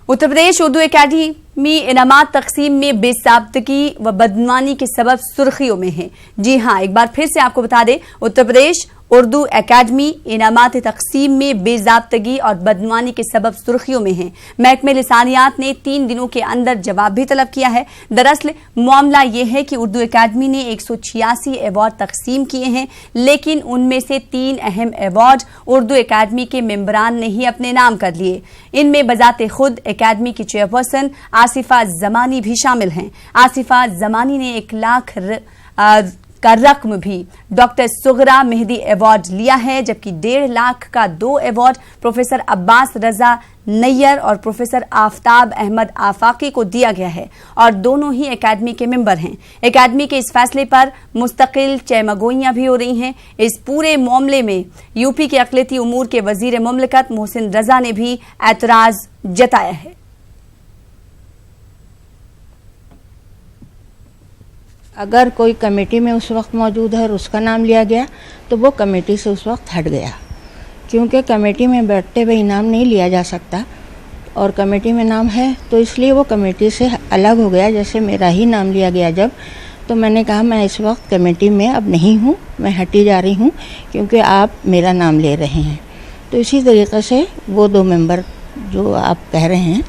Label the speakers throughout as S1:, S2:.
S1: Uttar Pradesh Urdu academy इनामात तकसीम में बेसाब्तगी व बदनामी के सबब सुर्खियों में है। जी हां, एक बार फिर से आपको बता दें, उत्तर प्रदेश उर्दू एकेडमी इनामात तकसीम में बेजाब्तगी और बदनामी के सबब सुर्खियों में है। महकमे लिसानियात ने 3 दिनों के अंदर जवाब भी तलब किया है। दरअसल मामला यह है कि उर्दू एकेडमी ने 186 अवार्ड तकसीम किए हैं, लेकिन उनमें से 3 अहम अवार्ड उर्दू एकेडमी के मेंबरान ने ही अपने नाम कर लिए। इनमें बजाते खुद एकेडमी की चेयरपर्सन आसिफा जमानी भी शामिल हैं। आसिफा जमानी ने 1 लाख का रकम भी डॉक्टर सुगरा मेहदी अवार्ड लिया है, जबकि 1.5 लाख का 2 अवार्ड प्रोफेसर अब्बास रजा नैयर और प्रोफेसर आफ्ताब अहमद आफाकी को दिया गया है और दोनों ही एकेडमी के मेंबर हैं। एकेडमी के इस फैसले पर मुस्तकिल चहमगोइयां भी हो रही हैं। इस पूरे मामले में यूपी के अक़लियती उमूर के वजीर मुमलिकत मोहसिन रजा ने भी एतराज जताया है।
S2: अगर कोई कमेटी में उस वक्त मौजूद है और उसका नाम लिया गया तो वो कमेटी से उस वक्त हट गया, क्योंकि कमेटी में बैठते हुए इनाम नहीं लिया जा सकता और कमेटी में नाम है तो इसलिए वो कमेटी से अलग हो गया। जैसे मेरा ही नाम लिया गया जब, तो मैंने कहा मैं इस वक्त कमेटी में अब नहीं हूँ, मैं हटी जा रही हूँ क्योंकि आप मेरा नाम ले रहे हैं। तो इसी तरीक़े से वो 2 मेंबर जो आप कह रहे हैं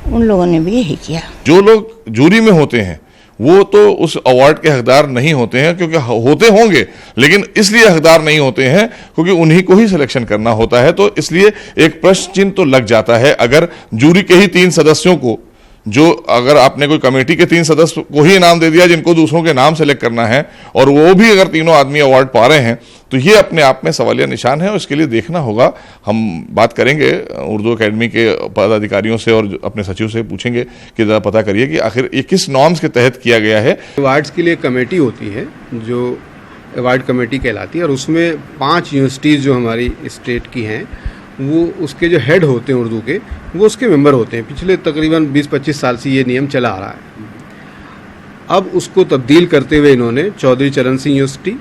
S2: उन लोगों ने भी यही किया।
S3: जो लोग जूरी में होते हैं वो तो उस अवार्ड के हकदार नहीं होते हैं, क्योंकि होते होंगे लेकिन इसलिए हकदार नहीं होते हैं क्योंकि उन्हीं को ही सिलेक्शन करना होता है। तो इसलिए एक प्रश्न चिन्ह तो लग जाता है अगर जूरी के ही 3 सदस्यों को, जो अगर आपने कोई कमेटी के 3 सदस्य को ही इनाम दे दिया जिनको दूसरों के नाम सेलेक्ट करना है और वो भी अगर तीनों आदमी अवार्ड पा रहे हैं, तो ये अपने आप में सवालिया निशान है और इसके लिए देखना होगा। हम बात करेंगे उर्दू एकेडमी के पदाधिकारियों से और अपने सचिव से पूछेंगे कि जरा पता करिए कि आखिर ये किस नॉर्म्स के तहत किया गया है।
S4: अवार्ड्स के लिए कमेटी होती है जो अवार्ड कमेटी कहलाती है और उसमें 5 यूनिवर्सिटीज़ जो हमारी स्टेट की हैं वो उसके जो हेड होते हैं उर्दू के, वो उसके मेंबर होते हैं। पिछले तकरीबन 20-25 साल से ये नियम चला आ रहा है। अब उसको तब्दील करते हुए इन्होंने चौधरी चरण सिंह यूनिवर्सिटी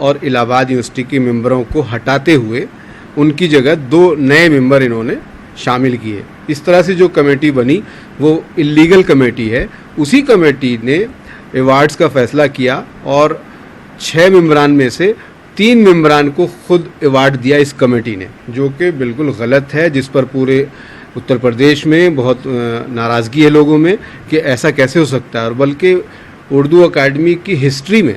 S4: और इलाहाबाद यूनिवर्सिटी के मेंबरों को हटाते हुए उनकी जगह 2 नए मेंबर इन्होंने शामिल किए। इस तरह से जो कमेटी बनी वो इल्लीगल कमेटी है। उसी कमेटी ने अवार्ड्स का फैसला किया और 6 मेंबरान में से 3 मेंबरान को खुद अवार्ड दिया इस कमेटी ने, जो कि बिल्कुल गलत है, जिस पर पूरे उत्तर प्रदेश में बहुत नाराज़गी है लोगों में कि ऐसा कैसे हो सकता है। और बल्कि उर्दू अकेडमी की हिस्ट्री में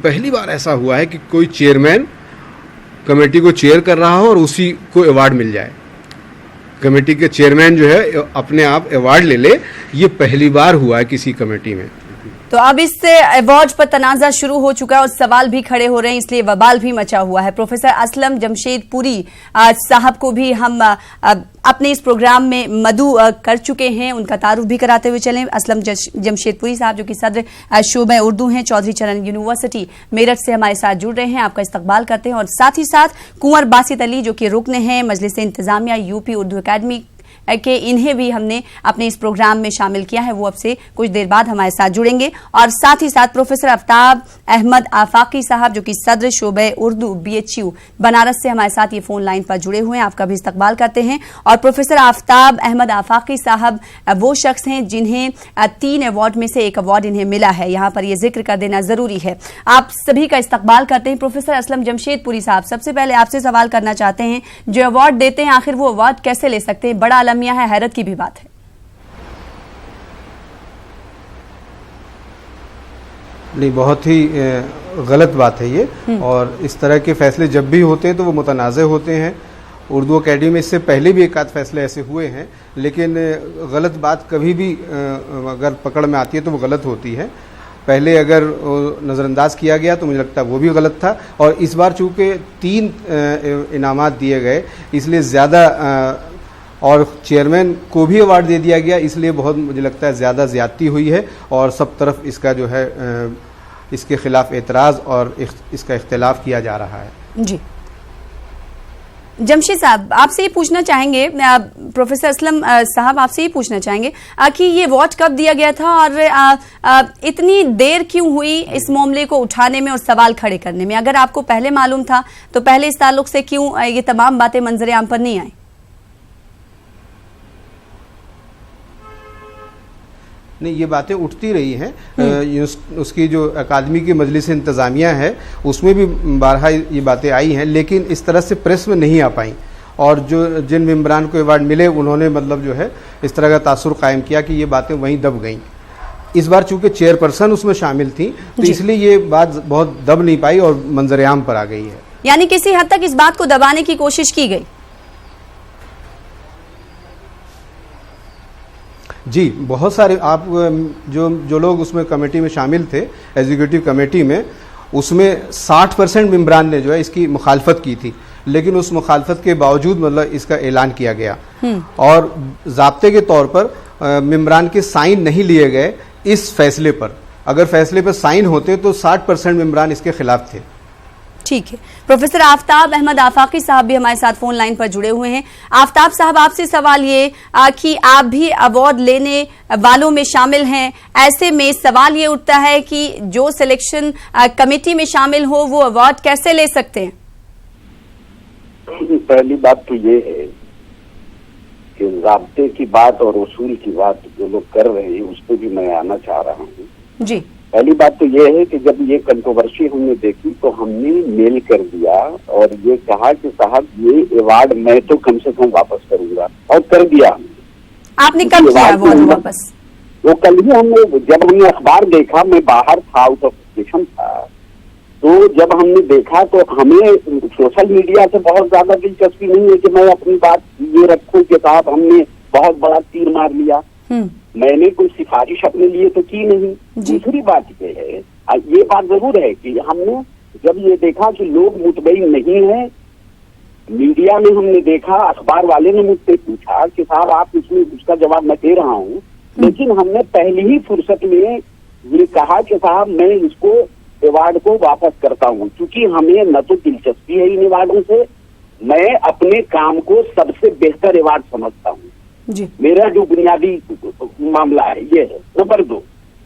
S4: पहली बार ऐसा हुआ है कि कोई चेयरमैन कमेटी को चेयर कर रहा हो और उसी को अवार्ड मिल जाए। कमेटी के चेयरमैन जो है अपने आप अवार्ड ले ले, ये पहली बार हुआ है किसी कमेटी में।
S1: तो अब इस अवार्ड पर तनाजा शुरू हो चुका है और सवाल भी खड़े हो रहे हैं, इसलिए बवाल भी मचा हुआ है। प्रोफेसर असलम जमशेदपुरी साहब को भी हम अपने इस प्रोग्राम में मदऊ कर चुके हैं, उनका तारुफ भी कराते हुए चलें। असलम जमशेदपुरी साहब जो कि सदर शोबे उर्दू हैं, चौधरी चरण यूनिवर्सिटी मेरठ से हमारे साथ जुड़ रहे हैं, आपका इस्तकबाल करते हैं। और साथ ही साथ कुंवर बासित अली जो कि रुकन हैं मजलिस इंतजामिया यूपी उर्दू एकेडमी के, इन्हें भी हमने अपने इस प्रोग्राम में शामिल किया है, वो अब से कुछ देर बाद हमारे साथ जुड़ेंगे। और साथ ही साथ प्रोफेसर आफ्ताब अहमद आफाकी साहब जो कि सदर शोबे उर्दू BHU बनारस से हमारे साथ ये फोन लाइन पर जुड़े हुए हैं, आपका भी इस्तकबाल करते हैं। और प्रोफेसर आफ्ताब अहमद आफाकी साहब वो शख्स हैं जिन्हें 3 अवार्ड में से 1 अवार्ड इन्हें मिला है, यहाँ पर यह जिक्र कर देना जरूरी है। आप सभी का इस्तकबाल करते हैं। प्रोफेसर असलम जमशेदपुरी साहब, सबसे पहले आपसे सवाल करना चाहते हैं, जो अवार्ड देते हैं आखिर वो अवार्ड कैसे ले सकते हैं? बड़ा अलमिया है, हैरत की भी बात है।
S4: नहीं, बहुत ही गलत बात है ये। और इस तरह के फैसले जब भी होते हैं तो वो मुतनाज़े होते हैं। उर्दू अकेडमी में इससे पहले भी 1 आध फैसले ऐसे हुए हैं, लेकिन गलत बात कभी भी अगर पकड़ में आती है तो वो गलत होती है। पहले अगर नज़रअंदाज किया गया तो मुझे लगता है वो भी गलत था। और इस बार चूँकि 3 इनामात दिए गए इसलिए ज़्यादा, और चेयरमैन को भी अवार्ड दे दिया गया, इसलिए बहुत मुझे लगता है ज़्यादा ज़्यादती हुई है और सब तरफ इसका जो है इसके खिलाफ एतराज़ और इसका इख्तिलाफ किया जा रहा है। जी
S1: जमशेद साहब, आपसे ये पूछना चाहेंगे, प्रोफेसर असलम साहब आपसे ये पूछना चाहेंगे कि ये अवार्ड कब दिया गया था और इतनी देर क्यों हुई इस मामले को उठाने में और सवाल खड़े करने में? अगर आपको पहले मालूम था तो पहले इस ताल्लुक से क्यों ये तमाम बातें मंजर आम पर नहीं आई?
S4: नहीं, ये बातें उठती रही हैं। उसकी जो अकादमी की मजलिस इंतज़ामिया है उसमें भी बारहा ये बातें आई हैं, लेकिन इस तरह से प्रेस में नहीं आ पाई। और जो जिन मेम्बरान को अवार्ड मिले उन्होंने मतलब जो है इस तरह का तासुर कायम किया कि ये बातें वहीं दब गईं। इस बार चूंकि चेयरपर्सन उसमें शामिल थी तो इसलिए ये बात बहुत दब नहीं पाई और मंजरेआम पर आ गई है।
S1: यानी किसी हद तक इस बात को दबाने की कोशिश की गई।
S4: जी, बहुत सारे आप जो लोग उसमें कमेटी में शामिल थे, एग्जीक्यूटिव कमेटी में, उसमें 60% मेम्बरान ने जो है इसकी मुखालफत की थी, लेकिन उस मुखालफत के बावजूद मतलब इसका ऐलान किया गया और ज़ाब्ते के तौर पर मेम्बरान के साइन नहीं लिए गए इस फैसले पर। अगर फैसले पर साइन होते तो 60% मेम्बरान इसके खिलाफ थे।
S1: ठीक है। प्रोफेसर आफ्ताब अहमद आफाकी साहब भी हमारे साथ फोन लाइन पर जुड़े हुए हैं। आफ्ताब साहब, आपसे सवाल ये कि आप भी अवार्ड लेने वालों में शामिल हैं, ऐसे में सवाल ये उठता है कि जो सिलेक्शन कमेटी में शामिल हो वो अवार्ड कैसे ले सकते हैं?
S5: पहली बात तो ये है कि ज़ाब्ते की बात और उसूल की बात जो लोग कर रहे हैं उस पर भी मैं आना चाह रहा हूँ।
S1: जी,
S5: पहली बात तो ये है कि जब ये कंट्रोवर्सी हमने देखी तो हमने मेल कर दिया और ये कहा कि साहब ये अवार्ड मैं तो कम से कम वापस करूंगा, और कर दिया।
S1: आपने कब किया अवार्ड वापस?
S5: वो कल ही जब हमने अखबार देखा, मैं बाहर था, आउट ऑफ स्टेशन था, तो जब हमने देखा तो हमें सोशल मीडिया से बहुत ज्यादा दिलचस्पी नहीं है कि मैं अपनी बात ये रखूं कि साहब हमने बहुत बड़ा तीर मार लिया। मैंने कोई सिफारिश अपने लिए तो की नहीं। दूसरी बात ये है, ये बात जरूर है कि हमने जब ये देखा कि लोग मुतमईन नहीं है, मीडिया में हमने देखा, अखबार वाले ने मुझसे पूछा कि साहब आप इसमें उसका जवाब मैं दे रहा हूँ, लेकिन हमने पहली ही फुर्सत में ये कहा कि साहब मैं इसको अवार्ड को वापस करता हूँ, क्योंकि हमें न तो दिलचस्पी है इन अवार्डों से, मैं अपने काम को सबसे बेहतर अवार्ड समझता हूँ। मेरा जो बुनियादी मामला है ये है। नंबर 2,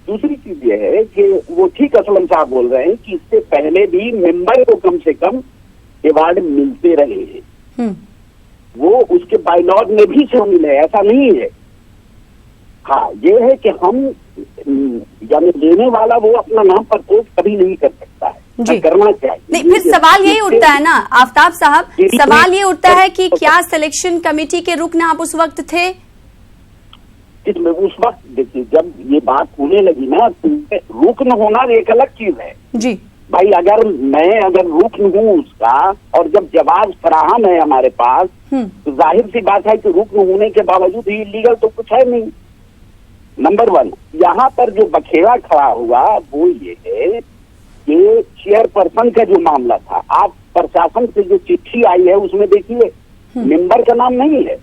S5: दूसरी चीज ये है कि वो ठीक असलम साहब बोल रहे हैं कि इससे पहले भी मेंबर को कम से कम अवार्ड मिलते रहे हैं, वो उसके बायलॉज में भी शामिल है, ऐसा नहीं है। हाँ, ये है कि हम यानी लेने वाला वो अपना नाम प्रपोज कभी नहीं कर सकता है, करना चाहिए।
S1: नहीं, फिर सवाल यही उठता है ना आफ्ताब साहब, सवाल ये उठता है कि क्या सिलेक्शन कमेटी के रुकन आप उस वक्त थे?
S5: इसमें उस वक्त देखिए जब ये बात होने लगी ना, तो रुकन होना एक अलग चीज है
S1: जी
S5: भाई। अगर रुकन हूँ उसका और जब जवाब फराहम है हमारे पास, तो जाहिर सी बात है कि रुकन होने के बावजूद ही इलीगल तो कुछ है नहीं। नंबर 1, यहाँ पर जो बखेड़ा खड़ा हुआ वो ये है कि चेयरपर्सन का जो मामला था, आप प्रशासन से जो चिट्ठी आई है उसमें देखिए मेंबर का नाम नहीं है,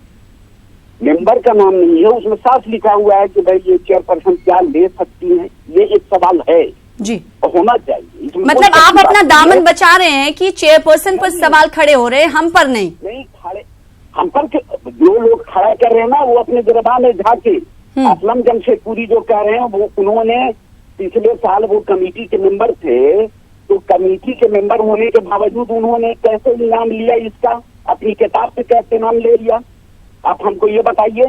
S5: मेंबर का नाम नहीं है, उसमें साफ लिखा हुआ है कि भाई ये चेयरपर्सन क्या ले सकती है, ये एक सवाल है
S1: जी,
S5: होना चाहिए।
S1: मतलब आप अपना दामन बचा रहे हैं कि चेयरपर्सन पर सवाल खड़े हो रहे हैं, हम पर नहीं
S5: खड़े। हम पर जो लोग खड़ा कर रहे हैं ना, वो अपने गिरबा में झाके असलम जमशेदपुरी जो कह रहे हैं, वो उन्होंने पिछले साल वो कमेटी के मेंबर थे, तो कमेटी के मेंबर होने के बावजूद उन्होंने कैसे इनाम लिया इसका, अपनी किताब से कैसे इनाम ले लिया? आप हमको ये बताइए।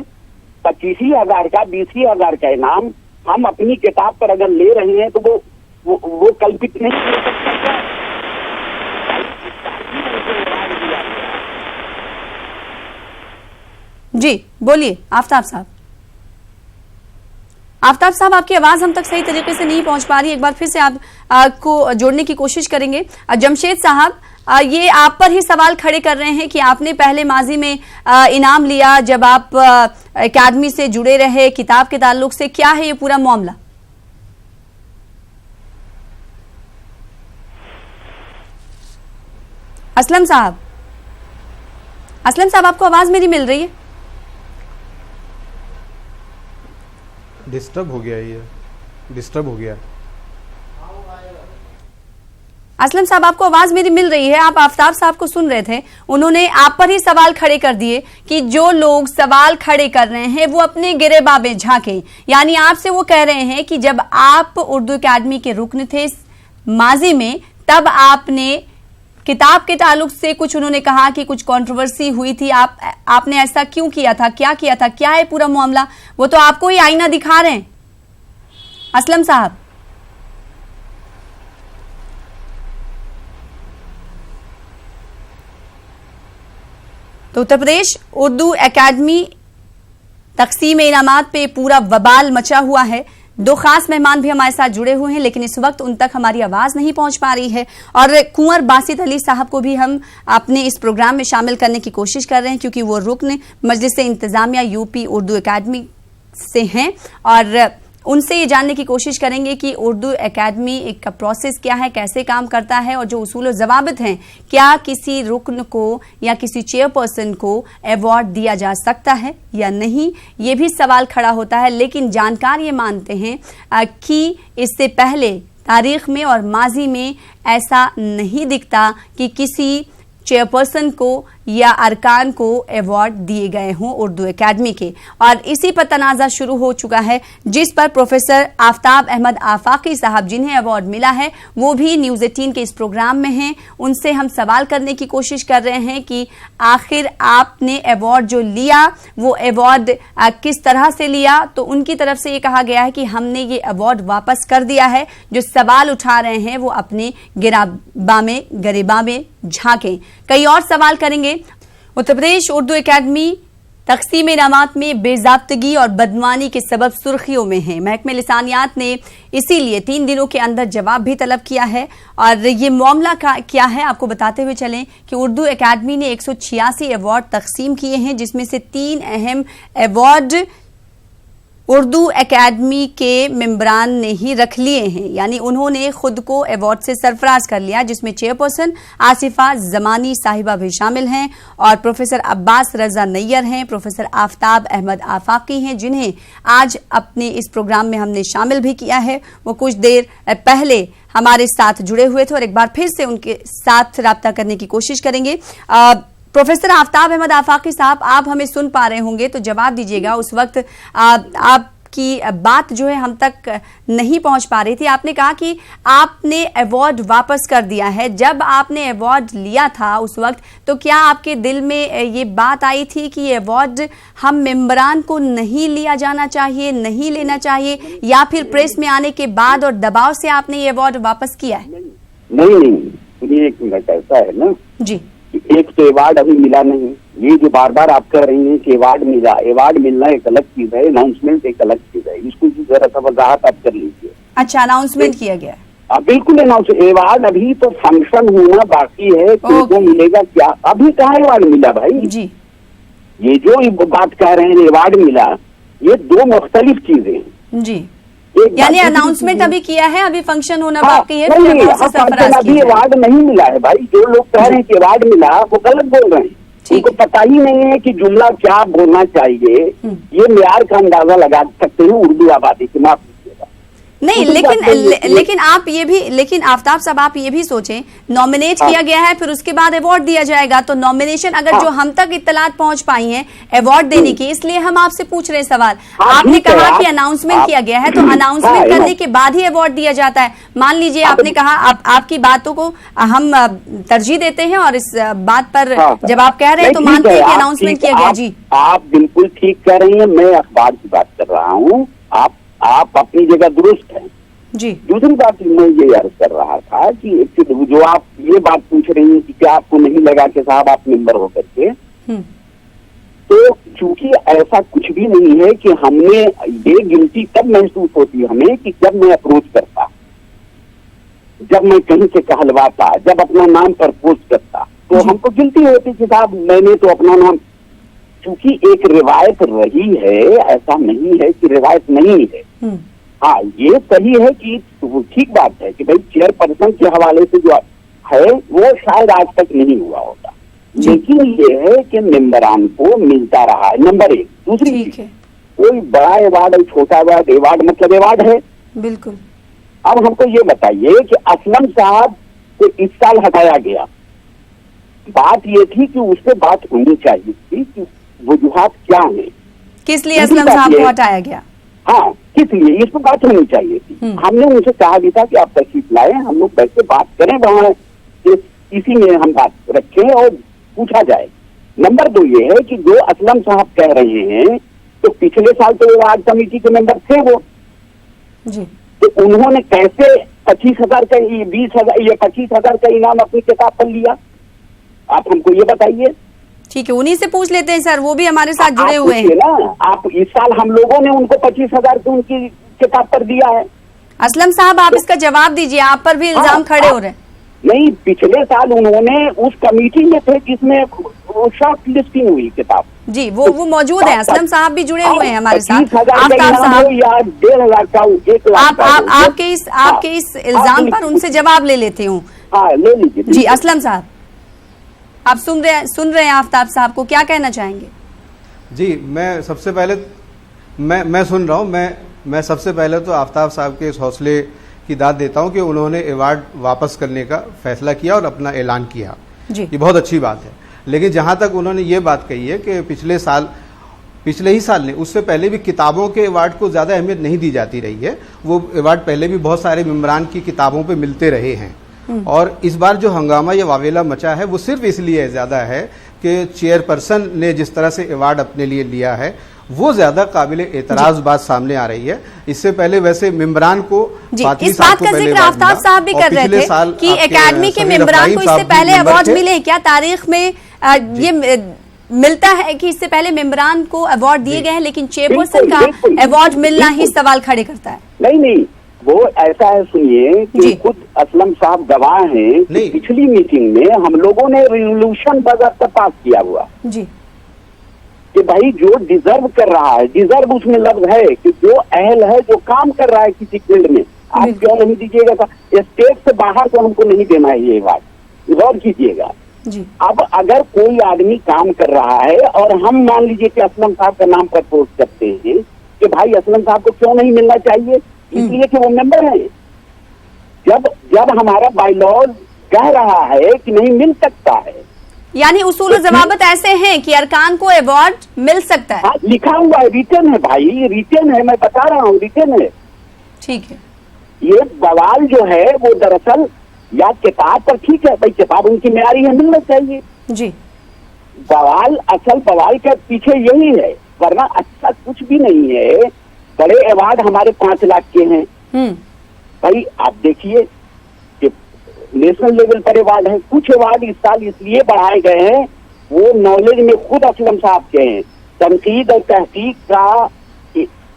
S5: 25,000 का 20,000 का इनाम हम अपनी किताब पर अगर ले रहे हैं तो वो कल्पित नहीं हो सकता।
S1: जी बोलिए आफ्ताब साहब। आफ्ताब साहब, आपकी आवाज हम तक सही तरीके से नहीं पहुंच पा रही, एक बार फिर से आपको जोड़ने की कोशिश करेंगे। जमशेद साहब, ये आप पर ही सवाल खड़े कर रहे हैं कि आपने पहले माजी में इनाम लिया जब आप एकेडमी से जुड़े रहे, किताब के ताल्लुक से, क्या है ये पूरा मामला? असलम साहब, आपको आवाज मेरी मिल रही है?
S4: डिस्टर्ब हो गया ये, डिस्टर्ब हो गया।
S1: असलम साहब, आपको आवाज मेरी मिल रही है? आप आफ्ताब साहब को सुन रहे थे, उन्होंने आप पर ही सवाल खड़े कर दिए कि जो लोग सवाल खड़े कर रहे हैं वो अपने गिरेबा में झांके, यानी आपसे वो कह रहे हैं कि जब आप उर्दू अकेडमी के रुकन थे माजी में, तब आपने किताब के ताल्लुक से कुछ, उन्होंने कहा कि कुछ कंट्रोवर्सी हुई थी, आपने ऐसा क्यों किया था, क्या किया था, क्या है पूरा मामला? वो तो आपको ही आईना दिखा रहे हैं। असलम साहब, तो उत्तर प्रदेश उर्दू एकेडमी तकसीम इनामात पे पूरा वबाल मचा हुआ है। दो खास मेहमान भी हमारे साथ जुड़े हुए हैं, लेकिन इस वक्त उन तक हमारी आवाज नहीं पहुंच पा रही है। और कुंवर बासित अली साहब को भी हम अपने इस प्रोग्राम में शामिल करने की कोशिश कर रहे हैं, क्योंकि वो रुकन मजलिस इंतजामिया यूपी उर्दू एकेडमी से हैं और उनसे ये जानने की कोशिश करेंगे कि उर्दू एकेडमी का प्रोसेस क्या है, कैसे काम करता है और जो उसूल और ज़वाबित हैं, क्या किसी रुकन को या किसी चेयरपर्सन को अवार्ड दिया जा सकता है या नहीं, ये भी सवाल खड़ा होता है। लेकिन जानकार ये मानते हैं कि इससे पहले तारीख में और माजी में ऐसा नहीं दिखता कि किसी चेयरपर्सन को या अरकान को अवार्ड दिए गए हों उर्दू एकेडमी के। और इसी पर तनाज़ा शुरू हो चुका है, जिस पर प्रोफेसर आफ्ताब अहमद आफाकी साहब, जिन्हें अवार्ड मिला है, वो भी न्यूज़ 18 के इस प्रोग्राम में हैं। उनसे हम सवाल करने की कोशिश कर रहे हैं कि आखिर आपने अवार्ड जो लिया वो अवार्ड किस तरह से लिया। तो उनकी तरफ से ये कहा गया है कि हमने ये अवार्ड वापस कर दिया है। जो सवाल उठा रहे हैं वो अपने गरिबा में झांकें। कई और सवाल करेंगे। उत्तर प्रदेश उर्दू एकेडमी तकसीम इनामात में बेज़ाब्तगी और बदनामी के सबब सुर्खियों में है। महकमे लिसानियात ने इसीलिए 3 दिनों के अंदर जवाब भी तलब किया है। और ये मामला क्या है आपको बताते हुए चलें कि उर्दू एकेडमी ने 186 अवार्ड तकसीम किए हैं, जिसमें से 3 अहम अवार्ड उर्दू एकेडमी के मेंबरान ने ही रख लिए हैं, यानी उन्होंने खुद को अवार्ड से सरफराज कर लिया, जिसमें चेयरपर्सन आसिफा जमानी साहिबा भी शामिल हैं और प्रोफेसर अब्बास रजा नैयर हैं, प्रोफेसर आफ्ताब अहमद आफाकी हैं, जिन्हें आज अपने इस प्रोग्राम में हमने शामिल भी किया है। वो कुछ देर पहले हमारे साथ जुड़े हुए थे और एक बार फिर से उनके साथ राब्ता करने की कोशिश करेंगे। प्रोफेसर आफ्ताब अहमद आफाकी साहब, आप हमें सुन पा रहे होंगे तो जवाब दीजिएगा। उस वक्त आपकी बात जो है हम तक नहीं पहुंच पा रही थी। आपने कहा कि आपने अवार्ड वापस कर दिया है। जब आपने अवार्ड लिया था उस वक्त, तो क्या आपके दिल में ये बात आई थी कि ये अवार्ड हम मेंबरान को नहीं लिया जाना चाहिए, नहीं लेना चाहिए, या फिर प्रेस में आने के बाद और दबाव से आपने ये अवार्ड वापस किया है?
S5: नहीं, सुनिए एक मिनट, ऐसा है ना
S1: जी,
S5: एक तो अवार्ड अभी मिला नहीं। ये जो बार बार आप कह रही हैं कि अवार्ड मिला, अवार्ड मिलना एक अलग चीज है, अनाउंसमेंट एक अलग चीज है। इसको जरा सा वजाहत आप कर लीजिए।
S1: अच्छा, अनाउंसमेंट किया गया?
S5: बिल्कुल अनाउंस। अवार्ड अभी तो फंक्शन होना बाकी है, किसको मिलेगा क्या, अभी कहाँ अवार्ड मिला भाई
S1: जी।
S5: ये जो बात कह रहे हैं अवार्ड मिला, ये 2 मुख्तलिफ चीजें हैं
S1: जी। यानी अनाउंसमेंट अभी किया है, अभी फंक्शन होना बाकी है,
S5: अभी अवार्ड नहीं मिला है भाई। जो लोग कह रहे हैं कि अवार्ड मिला, वो गलत बोल रहे हैं। उनको पता ही नहीं है कि जुमला क्या बोलना चाहिए। ये मेयार का अंदाजा लगा सकते हैं उर्दू आबादी के। माफ
S1: नहीं, लेकिन आप ये भी, लेकिन आफ्ताब साहब आप ये भी सोचें, नॉमिनेट किया गया है, फिर उसके बाद अवार्ड दिया जाएगा। तो नॉमिनेशन अगर जो हम तक इत्तलात पहुंच पाई हैं अवार्ड देने की, इसलिए हम आपसे पूछ रहे हैं सवाल। आपने कहा कि अनाउंसमेंट किया गया है, तो अनाउंसमेंट करने के बाद ही अवार्ड दिया जाता है। मान लीजिए आपने कहा, आपकी बातों को हम तरजीह देते हैं और इस बात पर जब आप कह रहे हैं तो मानते हैं कि अनाउंसमेंट किया गया। जी, आप
S5: बिल्कुल ठीक कह रही हैं, मैं अखबार की बात कर रहा हूँ। आप अपनी जगह दुरुस्त हैं
S1: जी। दूसरी
S5: बात मैं ये अर्ज कर रहा था कि जो आप ये बात पूछ रही हैं कि क्या आपको नहीं लगा कि साहब आप मेंबर हो करके, तो चूंकि ऐसा कुछ भी नहीं है कि हमने ये गिल्टी तब महसूस होती है हमें कि जब मैं अप्रोच करता, जब मैं कहीं से कहलवाता, जब अपना नाम प्रपोज करता, तो हमको गिल्टी होती कि साहब मैंने तो अपना नाम, चूंकि एक रिवायत रही है, ऐसा नहीं है कि रिवायत नहीं है। हाँ, ये सही है कि ठीक बात है कि भाई चेयरपर्सन के हवाले से जो है वो शायद आज तक नहीं हुआ होगा, लेकिन ये है कि मेंबरान को मिलता रहा है, नंबर 1। दूसरी चीज, कोई बड़ा अवार्ड है, छोटा अवार्ड, अवार्ड मतलब अवार्ड है।
S1: बिल्कुल।
S5: अब हमको ये बताइए कि असलम साहब को इस साल हटाया गया, बात ये थी कि उससे बात होनी चाहिए थी कि वजूहात क्या है,
S1: किस लिए असलम साहब को हटाया गया।
S5: हाँ, किस लिए, इस पर बात होनी चाहिए थी। हमने उनसे कहा भी था कि आप तशरीफ लाए, हम लोग बैठ के बात करें, वहाँ इसी में हम बात रखें और पूछा जाए। नंबर 2 ये है कि जो असलम साहब कह रहे हैं, तो पिछले साल तो अवार्ड कमेटी के मेंबर थे वो जी, तो उन्होंने कैसे 25,000 का 20,000 ये 25,000 का इनाम अपनी किताब पर लिया, आप हमको ये बताइए।
S1: ठीक है, उन्हीं से पूछ लेते हैं सर, वो भी हमारे साथ जुड़े
S5: आप
S1: हुए हैं।
S5: पूछिए ना, आप इस साल हम लोगों ने उनको 25,000 की उनकी किताब पर दिया है।
S1: असलम साहब, आप इसका जवाब दीजिए, आप पर भी इल्जाम खड़े हो रहे हैं।
S5: नहीं, पिछले साल उन्होंने उस कमेटी में थे जिसमें शॉर्ट लिस्टिंग हुई किताब।
S1: जी, वो मौजूद है, असलम साहब भी जुड़े हुए हैं हमारे साथ।
S5: 25,000 का
S1: आफ्ताब
S5: इनाम
S1: साहब,
S5: हो या 1.5 लाख का हो, 1 लाख का हो,
S1: आपके इस इल्जाम पर उनसे जवाब ले लेती हूँ।
S5: हाँ, ले लीजिए
S1: जी असलम साहब, आप सुन रहे हैं आफ्ताब साहब को, क्या कहना चाहेंगे?
S4: जी, मैं सबसे पहले मैं सुन रहा हूँ। मैं सबसे पहले तो आफ्ताब साहब के इस हौसले की दाद देता हूँ कि उन्होंने अवार्ड वापस करने का फैसला किया और अपना ऐलान किया।
S1: जी,
S4: ये बहुत अच्छी बात है। लेकिन जहाँ तक उन्होंने ये बात कही है कि पिछले ही साल ने, उससे पहले भी किताबों के अवार्ड को ज़्यादा अहमियत नहीं दी जाती रही है। वो अवार्ड पहले भी बहुत सारे मेम्बरान की किताबों पे मिलते रहे हैं। और इस बार जो हंगामा या वावेला मचा है वो सिर्फ इसलिए ज़्यादा है कि चेयरपर्सन ने जिस तरह से अवार्ड अपने लिए लिया है वो ज्यादा काबिल एतराज बात सामने आ रही है। इससे पहले वैसे मेम्बरान को
S1: इस बात का जिक्र आफ्ताब साहब भी कर रहे थे कि एकेडमी के मेम्बरान को इससे पहले अवार्ड मिले। क्या तारीख में ये मिलता है कि इससे पहले मेम्बरान को अवार्ड दिए गए हैं, लेकिन चेयरपर्सन का अवार्ड मिलना ही सवाल खड़े करता है?
S5: नहीं, वो ऐसा है, सुनिए कि खुद असलम साहब गवाह हैं कि पिछली मीटिंग में हम लोगों ने रेजोल्यूशन बजट पास किया हुआ
S1: जी
S5: कि भाई जो डिजर्व कर रहा है, डिजर्व उसमें लफ्ज है कि जो अहल है, जो काम कर रहा है किसी फील्ड में, आप क्यों नहीं दीजिएगा? था स्टेट से बाहर तो हमको नहीं देना है, ये बात गौर कीजिएगा
S1: जी।
S5: अब अगर कोई आदमी काम कर रहा है और हम मान लीजिए कि असलम साहब का नाम प्रपोज करते हैं कि भाई असलम साहब को क्यों नहीं मिलना चाहिए, इसलिए कि वो मेंबर है। जब हमारा बायलॉज कह रहा है कि नहीं मिल सकता है,
S1: यानी उसूल जवाबत ऐसे हैं कि अरकान को अवार्ड मिल सकता है।
S5: हाँ, लिखा हुआ है, रिटन है भाई, रिटन है, मैं बता रहा हूँ, रिटन है।
S1: ठीक है,
S5: ये बवाल जो है वो दरअसल या किताब पर, ठीक है भाई, किताब उनकी म्यारी है, मिलना चाहिए
S1: जी।
S5: बवाल, असल बवाल के पीछे यही है, वरना अच्छा कुछ भी नहीं है। बड़े अवार्ड हमारे 5 लाख के हैं भाई, आप देखिए कि नेशनल लेवल पर अवार्ड है। कुछ अवार्ड इस साल इसलिए बढ़ाए गए हैं, वो नॉलेज में खुद असलम साहब के हैं, तनकीद और तहकीक का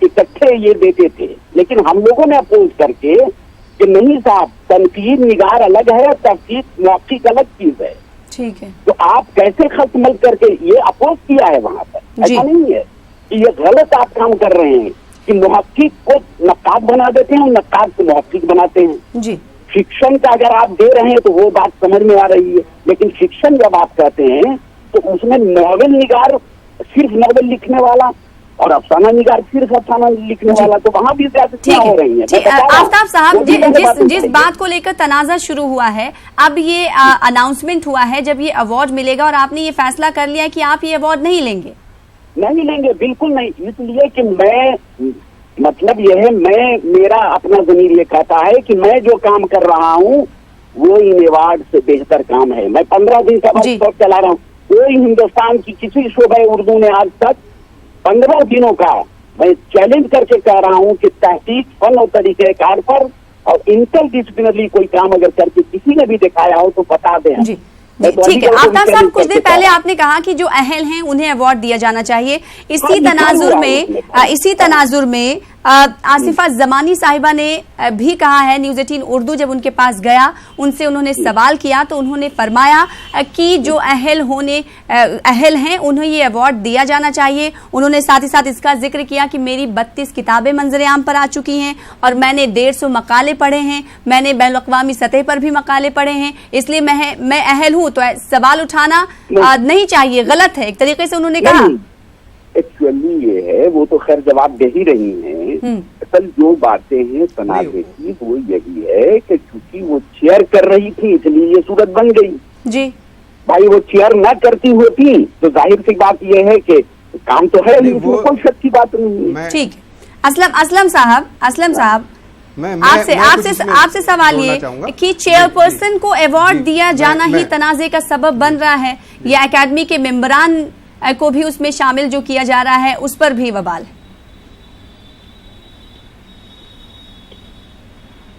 S5: इकट्ठे ये देते थे, लेकिन हम लोगों ने अपोज करके कि नहीं साहब, तनकीद निगार अलग है और तहकीक मौखिक अलग चीज है।
S1: ठीक है,
S5: तो आप कैसे खत्म मल करके ये अपोज किया है वहां पर? ऐसा नहीं है कि ये गलत आप काम कर रहे हैं कि मुहक्किक को नक्काद बना देते हैं और नक्काद को मुहक्किक बनाते हैं
S1: जी।
S5: शिक्षण का अगर आप दे रहे हैं तो वो बात समझ में आ रही है, लेकिन शिक्षण जब आप कहते हैं तो उसमें नॉवेल निगार सिर्फ नॉवेल लिखने वाला और अफसाना निगार सिर्फ अफसाना लिखने वाला, तो वहाँ भी ज्यादा हो रही है।
S1: आफ्ताब साहब, जिस बात को लेकर तनाजा शुरू हुआ है, अब ये अनाउंसमेंट हुआ है, जब ये अवार्ड मिलेगा और आपने ये फैसला कर लिया है कि आप ये अवार्ड नहीं लेंगे?
S5: नहीं लेंगे, बिल्कुल नहीं। इसलिए कि मैं, मतलब यह है, मेरा अपना ज़मीर ये कहता है कि मैं जो काम कर रहा हूँ वो इन अवार्ड से बेहतर काम है। मैं 15 दिन का वर्कशॉप चला रहा हूँ। कोई हिंदुस्तान की किसी शोबे उर्दू ने आज तक 15 दिनों का, मैं चैलेंज करके कह रहा हूँ कि तहकीक, फन और तरीक़ेकार पर और इंटरडिसिप्लिनरी कोई काम अगर करके किसी ने भी दिखाया हो तो बता दें।
S1: जी ठीक है। आफ्ताब साहब, कुछ देर पहले आपने कहा कि जो अहल हैं उन्हें अवार्ड दिया जाना चाहिए। इसी तनाजुर में आसिफा जमानी साहिबा ने भी कहा है, न्यूज़ 18 उर्दू जब उनके पास गया, उनसे उन्होंने सवाल किया तो उन्होंने फरमाया कि जो अहल हैं उन्हें ये अवार्ड दिया जाना चाहिए। उन्होंने साथ ही साथ इसका जिक्र किया कि मेरी 32 किताबें मंजर-ए-आम पर आ चुकी हैं और मैंने 150 मकाले पढ़े हैं, मैंने बैनुल-अक़वामी सतह पर भी मकाले पढ़े हैं, इसलिए मैं अहल हूँ, तो सवाल उठाना नहीं चाहिए, गलत है, एक तरीके से उन्होंने कहा।
S5: एक्चुअली ये है, वो तो खैर जवाब दे ही रही हैं। असल जो बातें हैं तनाज़े की वो यही है कि चूंकि वो चेयर कर रही थी इसलिए ये सूरत बन गई जी। भाई वो चेयर ना करती होती तो जाहिर सी बात ये है कि काम तो है, कोई शक की बात नहीं है। ठीक है।
S1: असलम साहब, आपसे सवाल ये कि चेयरपर्सन को अवार्ड दिया जाना ही तनाज़े का सबब बन रहा है, या एकेडमी के मेंबरान को भी उसमें शामिल जो किया जा रहा है उस पर भी बवाल है?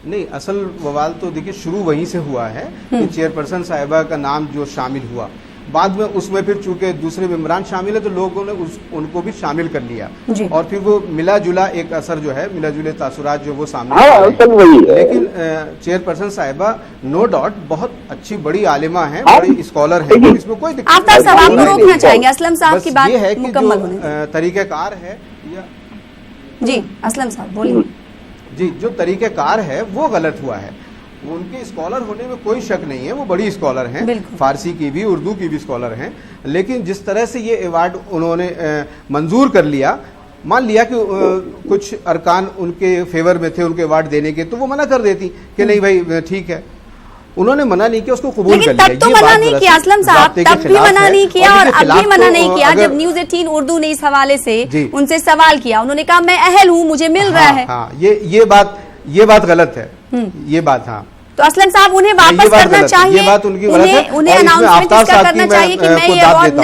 S4: नहीं, असल बवाल तो देखिए शुरू वहीं से हुआ है कि चेयरपर्सन साहिबा का नाम जो शामिल हुआ, बाद में उसमें फिर चूंकि दूसरे मेंबरान शामिल है तो लोगों ने उनको भी शामिल कर लिया और फिर वो मिला जुला एक असर जो है, मिला जुले तासुरात जो वो सामने
S5: वही है।
S4: लेकिन चेयरपर्सन साहिबा नो डाउट बहुत अच्छी बड़ी आलिमा है, बड़ी स्कॉलर है, इसमें कोई दिक्कत
S1: आफ्ताब साहब आप रोकना चाहेंगे असलम साहब की बात
S4: ये है कि
S1: मुकम्मल
S4: जो
S1: होने
S4: तरीक़ेकार है
S1: जी असलम साहब बोलिए
S4: जी, जो तरीक़ेकार है वो गलत हुआ है। उनके स्कॉलर होने में कोई शक नहीं है, वो बड़ी स्कॉलर हैं, फारसी की भी उर्दू की भी स्कॉलर हैं, लेकिन जिस तरह से ये अवार्ड उन्होंने मंजूर कर लिया, मान लिया कि कुछ अरकान उनके फेवर में थे उनके अवार्ड देने के, तो वो मना कर देती कि नहीं भाई ठीक है। उन्होंने मना नहीं किया, उसको कबूल कर लिया।
S1: तब तो मना नहीं किया असलम साहब, तब भी मना नहीं किया और अब भी मना नहीं किया। जब न्यूज़ 18 उर्दू ने इस हवाले से उनसे सवाल किया, उन्होंने कहा मैं अहल हूँ, मुझे मिल रहा है।
S4: हाँ, ये बात गलत है, ये बात। हाँ,
S1: तो असलम साहब उन्हें वापस करना चाहिए,
S4: ये बात उनकी गलत है।
S1: उन्हें अनाउंसमेंट इसका करना चाहिए कि मैं ये अवार्ड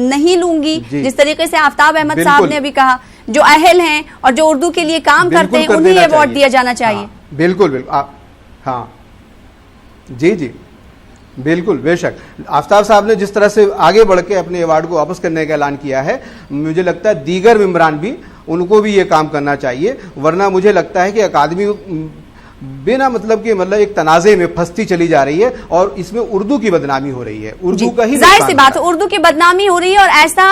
S1: नहीं लूंगी। जिस तरीके से आफ्ताब अहमद साहब ने अभी कहा, जो अहल हैं और जो उर्दू के लिए काम करते हैं उन्हें अवार्ड दिया जाना चाहिए।
S4: बिल्कुल बिल्कुल, हाँ जी जी बिल्कुल, बेशक। आफ्ताब साहब ने जिस तरह से आगे बढ़ के अपने अवार्ड को वापस करने का ऐलान किया है, मुझे लगता है दीगर मेंबरान भी, उनको भी ये काम करना चाहिए, वरना मुझे लगता है कि अकादमी बिना मतलब के एक तनाज़े में फंसती चली जा रही है और इसमें उर्दू की बदनामी हो रही है, उर्दू का ही
S1: जाहिर सी बात है उर्दू की बदनामी हो रही है। और ऐसा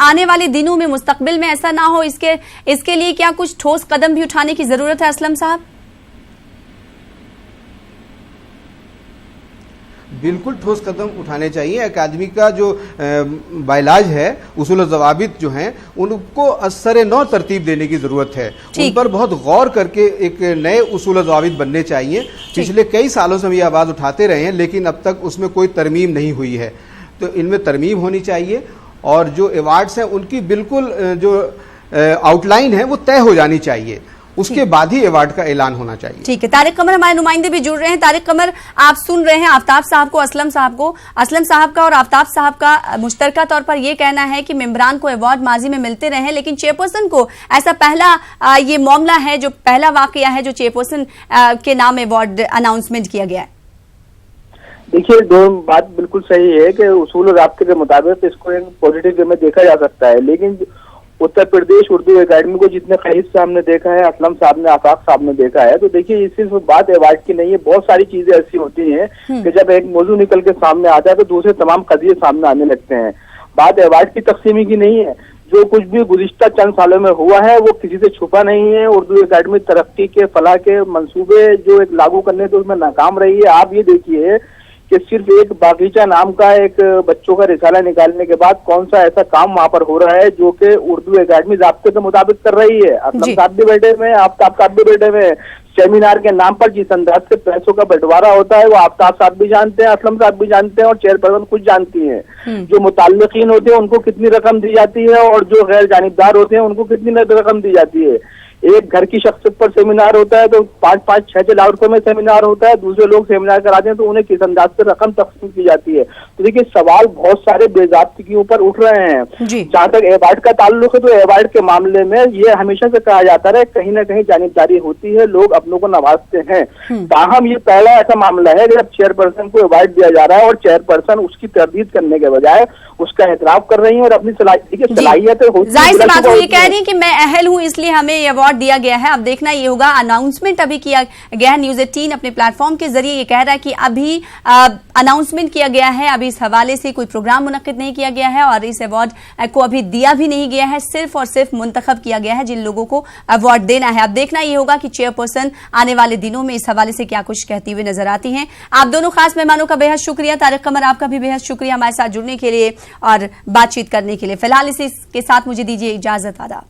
S1: आने वाले दिनों में, मुस्तकबिल में ऐसा ना हो, इसके लिए क्या कुछ ठोस कदम भी उठाने की जरूरत है असलम साहब?
S4: बिल्कुल ठोस कदम उठाने चाहिए। अकादमी का जो बायलाज है, उसूल ज़वाबित जो हैं, उनको असर नौ तरतीब देने की ज़रूरत है। उन पर बहुत गौर करके एक नए उसूल ज़वाबित बनने चाहिए। पिछले कई सालों से हम ये आवाज़ उठाते रहे हैं, लेकिन अब तक उसमें कोई तरमीम नहीं हुई है, तो इनमें तरमीम होनी चाहिए और जो अवार्ड्स हैं उनकी बिल्कुल जो आउटलाइन है वो तय हो जानी चाहिए, उसके बाद ही अवार्ड का ऐलान होना चाहिए।
S1: ठीक है, तारिक कमर हमारे नुमाइंदे भी जुड़ रहे हैं। तारिक कमर, आप सुन रहे हैं आफ्ताब साहब को, असलम साहब को। असलम साहब का और आफ्ताब साहब का मुश्तरका तौर पर यह कहना है कि मेंबरान को अवार्ड माजी में मिलते रहे हैं, लेकिन चेयरपर्सन को ऐसा पहला ये मामला है, जो पहला वाकया है जो चेयरपर्सन के नाम अवार्ड अनाउंसमेंट किया गया है।
S6: देखिए, दो बात बिल्कुल सही है कि उसूल राब्ते के मुताबिक इसको एक पॉजिटिव वे में देखा जा सकता है, लेकिन उत्तर प्रदेश उर्दू एकेडमी को जितने करीब से हमने देखा है, असलम साहब ने, आफाक साहब ने देखा है, तो देखिए ये सिर्फ बात अवार्ड की नहीं है। बहुत सारी चीजें ऐसी होती हैं कि जब एक मौजू निकल के सामने आता है तो दूसरे तमाम कदिये सामने आने लगते हैं। बात अवार्ड की तकसीमी की नहीं है, जो कुछ भी गुज़िश्ता चंद सालों में हुआ है वो किसी से छुपा नहीं है। उर्दू एकेडमी तरक्की के, फलाह के मंसूबे जो एक लागू करने तो उसमें नाकाम रही है। आप ये देखिए कि सिर्फ एक बागीचा नाम का एक बच्चों का रिसाला निकालने के बाद कौन सा ऐसा काम वहां पर हो रहा है जो कि उर्दू एकेडमी ज़ाब्ते के मुताबिक कर रही है। असलम साहब भी बैठे हुए हैं, आफ्ताब साहब भी बैठे हुए हैं। सेमिनार के नाम पर जिस अंदाज से पैसों का बंटवारा होता है वो आफ्ताब साहब भी जानते हैं, असलम साहब भी जानते हैं और चेयरपर्सन खुद जानती हैं। जो मुताल्लिकीन होते हैं उनको कितनी रकम दी जाती है और जो गैर जानिबदार होते हैं उनको कितनी रकम दी जाती है। एक घर की शख्सियत पर सेमिनार होता है तो 5-5, 6-6 लाख रुपए में सेमिनार होता है, दूसरे लोग सेमिनार कराते हैं तो उन्हें किस अंदाज से रकम तकसीम की जाती है। तो देखिए सवाल बहुत सारे बेज़ाब्ती ऊपर उठ रहे हैं। जहाँ तक अवार्ड का ताल्लुक है तो अवार्ड के मामले में ये हमेशा से कहा जाता है कहीं ना कहीं जानिबदारी होती है, लोग अपनों को नवाजते हैं। ताहम ये पहला ऐसा मामला है जब चेयरपर्सन को अवार्ड दिया जा रहा है और चेयरपर्सन उसकी तरदीद करने के बजाय उसका एतराफ कर रही है और अपनी सलाहियत होती है।
S1: ये कह रही है कि मैं अहल हूँ इसलिए हमें ये अवार्ड दिया गया है। अब देखना ये होगा, अनाउंसमेंट अभी किया गया है, न्यूज़ 18 अपने प्लेटफॉर्म के जरिए ये कह रहा है कि अभी अनाउंसमेंट किया गया है, अभी इस हवाले से कोई प्रोग्राम मुनक्किद नहीं किया गया है और इस अवार्ड को अभी दिया भी नहीं गया है, सिर्फ और सिर्फ मुंतखब किया गया है जिन लोगों को अवार्ड देना है। अब देखना ये होगा कि चेयरपर्सन आने वाले दिनों में इस हवाले से क्या कुछ कहती हुई नजर आती हैं। आप दोनों खास मेहमानों का बेहद शुक्रिया। तारिक कमर, आपका भी बेहद शुक्रिया हमारे साथ जुड़ने के लिए और बातचीत करने के लिए। फिलहाल इसके साथ मुझे दीजिए इजाजत। आदाब।